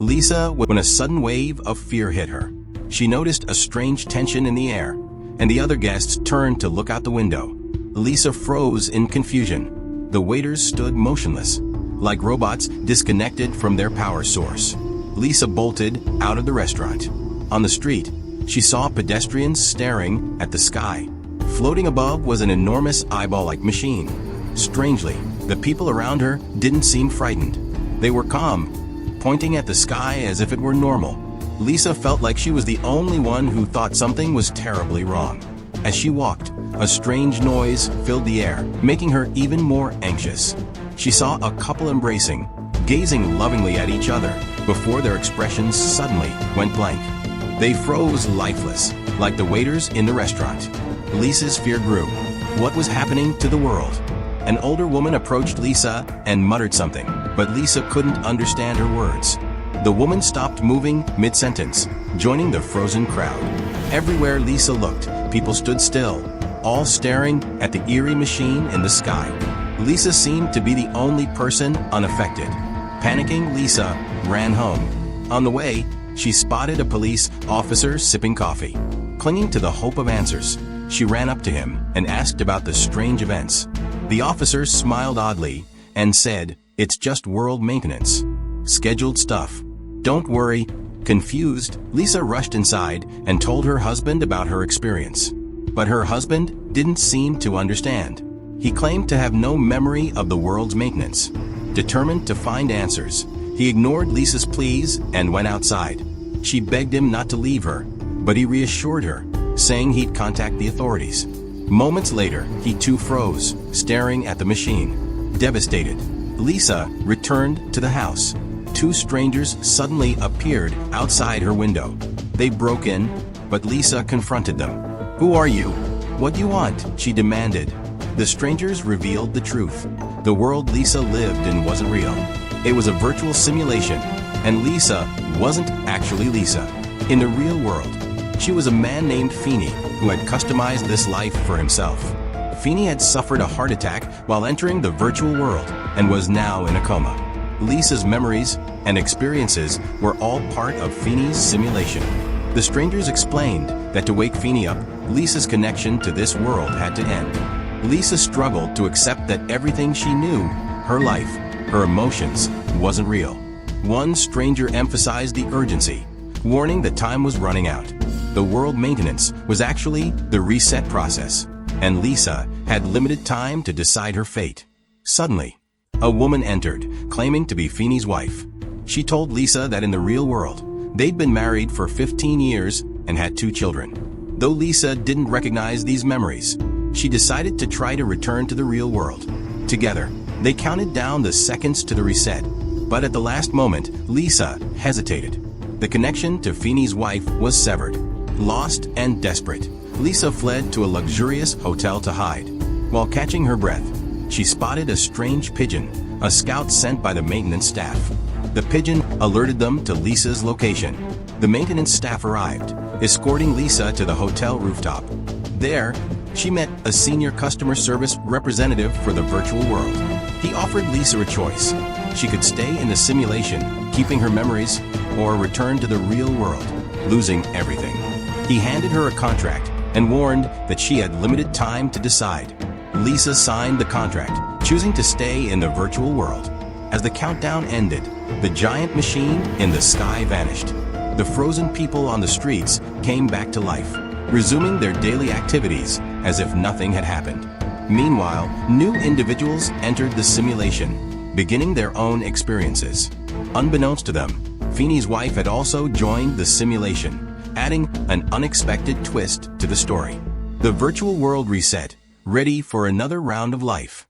Lisa when a sudden wave of fear hit her. She noticed a strange tension in the air, and the other guests turned to look out the window. Lisa froze in confusion. The waiters stood motionless, like robots disconnected from their power source. Lisa bolted out of the restaurant. On the street, she saw pedestrians staring at the sky. Floating above was an enormous eyeball-like machine. Strangely, the people around her didn't seem frightened. They were calm, pointing at the sky as if it were normal. Lisa felt like she was the only one who thought something was terribly wrong. As she walked, a strange noise filled the air, making her even more anxious. She saw a couple embracing, gazing lovingly at each other, before their expressions suddenly went blank. They froze lifeless, like the waiters in the restaurant. Lisa's fear grew. What was happening to the world? An older woman approached Lisa and muttered something, but Lisa couldn't understand her words. The woman stopped moving mid-sentence, joining the frozen crowd. Everywhere Lisa looked, people stood still, all staring at the eerie machine in the sky. Lisa seemed to be the only person unaffected. Panicking, Lisa ran home. On the way, she spotted a police officer sipping coffee. Clinging to the hope of answers, she ran up to him and asked about the strange events. The officer smiled oddly and said, "It's just world maintenance. Scheduled stuff. Don't worry." Confused, Lisa rushed inside and told her husband about her experience. But her husband didn't seem to understand. He claimed to have no memory of the world's maintenance. Determined to find answers, he ignored Lisa's pleas and went outside. She begged him not to leave her, but he reassured her, saying he'd contact the authorities. Moments later, he too froze, staring at the machine. Devastated, Lisa returned to the house. Two strangers suddenly appeared outside her window. They broke in, but Lisa confronted them. "Who are you? What do you want?" she demanded. The strangers revealed the truth. The world Lisa lived in wasn't real. It was a virtual simulation, and Lisa wasn't actually Lisa. In the real world, she was a man named Feeney who had customized this life for himself. Feeney had suffered a heart attack while entering the virtual world and was now in a coma. Lisa's memories and experiences were all part of Feeney's simulation. The strangers explained that to wake Feeney up, Lisa's connection to this world had to end. Lisa struggled to accept that everything she knew, her life, her emotions, wasn't real. One stranger emphasized the urgency, warning that time was running out. The world maintenance was actually the reset process, and Lisa had limited time to decide her fate. Suddenly, a woman entered, claiming to be Feeney's wife. She told Lisa that in the real world, they'd been married for 15 years and had 2 children. Though Lisa didn't recognize these memories, she decided to try to return to the real world. Together, they counted down the seconds to the reset, but at the last moment, Lisa hesitated. The connection to Feeney's wife was severed. Lost and desperate, Lisa fled to a luxurious hotel to hide. While catching her breath, she spotted a strange pigeon, a scout sent by the maintenance staff. The pigeon alerted them to Lisa's location. The maintenance staff arrived, escorting Lisa to the hotel rooftop. There, she met a senior customer service representative for the virtual world. He offered Lisa a choice. She could stay in the simulation, keeping her memories, or return to the real world, losing everything. He handed her a contract and warned that she had limited time to decide. Lisa signed the contract, choosing to stay in the virtual world. As the countdown ended, the giant machine in the sky vanished. The frozen people on the streets came back to life, resuming their daily activities as if nothing had happened. Meanwhile, new individuals entered the simulation, beginning their own experiences. Unbeknownst to them, Feeney's wife had also joined the simulation, adding an unexpected twist to the story. The virtual world reset, ready for another round of life.